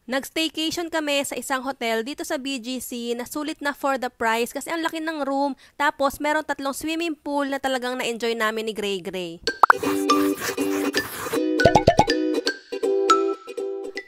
Nag-staycation kami sa isang hotel dito sa BGC na sulit na for the price kasi ang laki ng room. Tapos meron 3 swimming pool na talagang na-enjoy namin ni Gray Gray.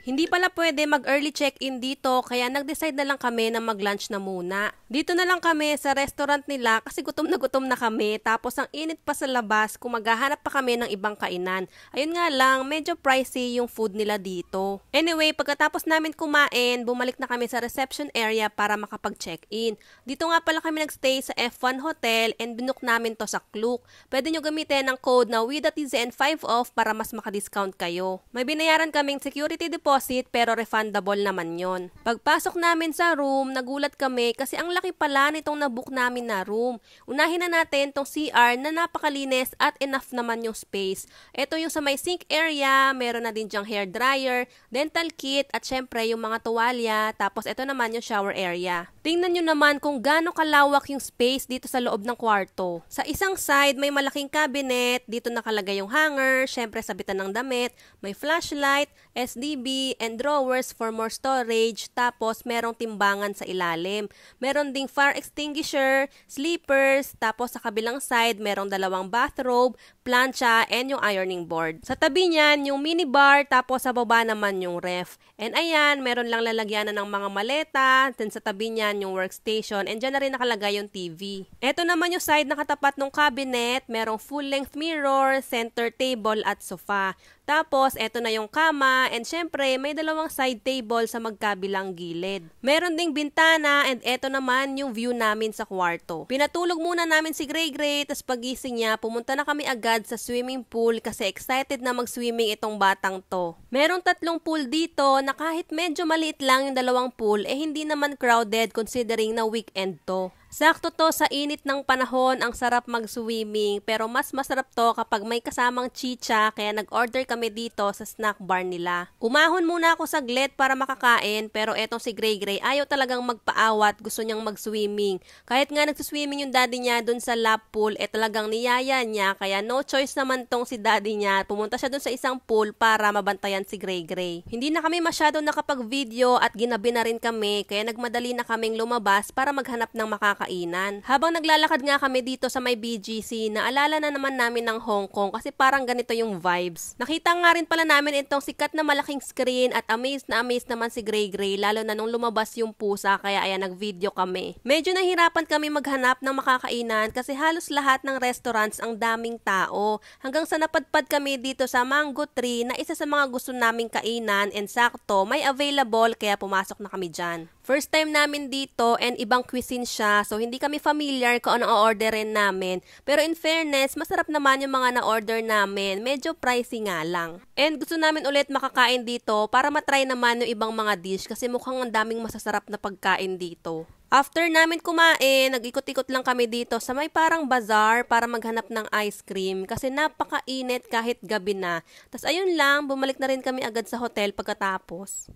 Hindi pala pwede mag-early check-in dito kaya nag-decide na lang kami na mag-lunch na muna. Dito na lang kami sa restaurant nila kasi gutom na kami tapos ang init pa sa labas kung maghahanap pa kami ng ibang kainan. Ayun nga lang, medyo pricey yung food nila dito. Anyway, pagkatapos namin kumain, bumalik na kami sa reception area para makapag-check-in. Dito nga pala kami nagstay sa F1 Hotel and binook namin to sa Klook. Pwede nyo gamitin ang code na WITHATZN5 off para mas makadiscount kayo. May binayaran kaming security deposit pero refundable naman yon. Pagpasok namin sa room, nagulat kami kasi ang laki pala nitong nabook namin na room. Unahin na natin tong CR na napakalinis at enough naman yung space. Ito yung sa may sink area, meron na din dyang hair dryer, dental kit at syempre yung mga tuwalya, tapos ito naman yung shower area. Tingnan nyo naman kung gaano kalawak yung space dito sa loob ng kwarto. Sa isang side, may malaking cabinet, dito nakalagay yung hanger, syempre sabitan ng damit, may flashlight, SDB, and drawers for more storage, tapos merong timbangan sa ilalim. Meron ding fire extinguisher, sleepers, tapos sa kabilang side, merong 2 bathrobe, plancha, and yung ironing board. Sa tabi niyan, yung minibar, tapos sa baba naman yung ref. And ayan, meron lang lalagyanan ng mga maleta, then sa tabi niyan yung workstation, and dyan na rin nakalagay yung TV. Ito naman yung side na katapat ng cabinet, merong full-length mirror, center table, at sofa. Tapos, eto na yung kama, and syempre, may 2 side table sa magkabilang gilid. Meron ding bintana, and eto naman yung view namin sa kwarto. Pinatulog muna namin si Gray Gray, tas pagising niya, pumunta na kami agad sa swimming pool kasi excited na mag-swimming itong batang to. Merong 3 pool dito na kahit medyo maliit lang yung 2 pool, hindi naman crowded considering na weekend to. Sakto to sa init ng panahon, ang sarap mag-swimming, pero mas masarap to kapag may kasamang chicha kaya nag-order kami dito sa snack bar nila. Umahon muna ako saglit para makakain pero etong si Gray Gray ayaw talagang magpaawat, gusto niyang mag-swimming. Kahit nga nagsiswimming yung daddy niya dun sa lap pool, talagang niyaya niya kaya no choice naman tong si daddy niya. Pumunta siya dun sa isang pool para mabantayan si Gray Gray. Hindi na kami masyado nakapag-video at ginabi na rin kami kaya nagmadali na kaming lumabas para maghanap ng makakainan. Habang naglalakad nga kami dito sa may BGC, naalala na naman namin ng Hong Kong kasi parang ganito yung vibes. Nakita nga rin pala namin itong sikat na malaking screen at amazed naman si Gray Gray lalo na nung lumabas yung pusa kaya ayan nag-video kami. Medyo nahirapan kami maghanap ng makakainan kasi halos lahat ng restaurants ang daming tao. Hanggang sa napadpad kami dito sa Mango Tree na isa sa mga gusto naming kainan and sakto may available kaya pumasok na kami dyan. First time namin dito and ibang cuisine siya so hindi kami familiar kung ano o-orderin namin. Pero in fairness, masarap naman yung mga na-order namin. Medyo pricey nga lang. And gusto namin ulit makakain dito para matry naman yung ibang mga dish kasi mukhang ang daming masasarap na pagkain dito. After namin kumain, nag-ikot-ikot lang kami dito sa may parang bazaar para maghanap ng ice cream kasi napakainit kahit gabi na. Tas ayun lang, bumalik na rin kami agad sa hotel pagkatapos.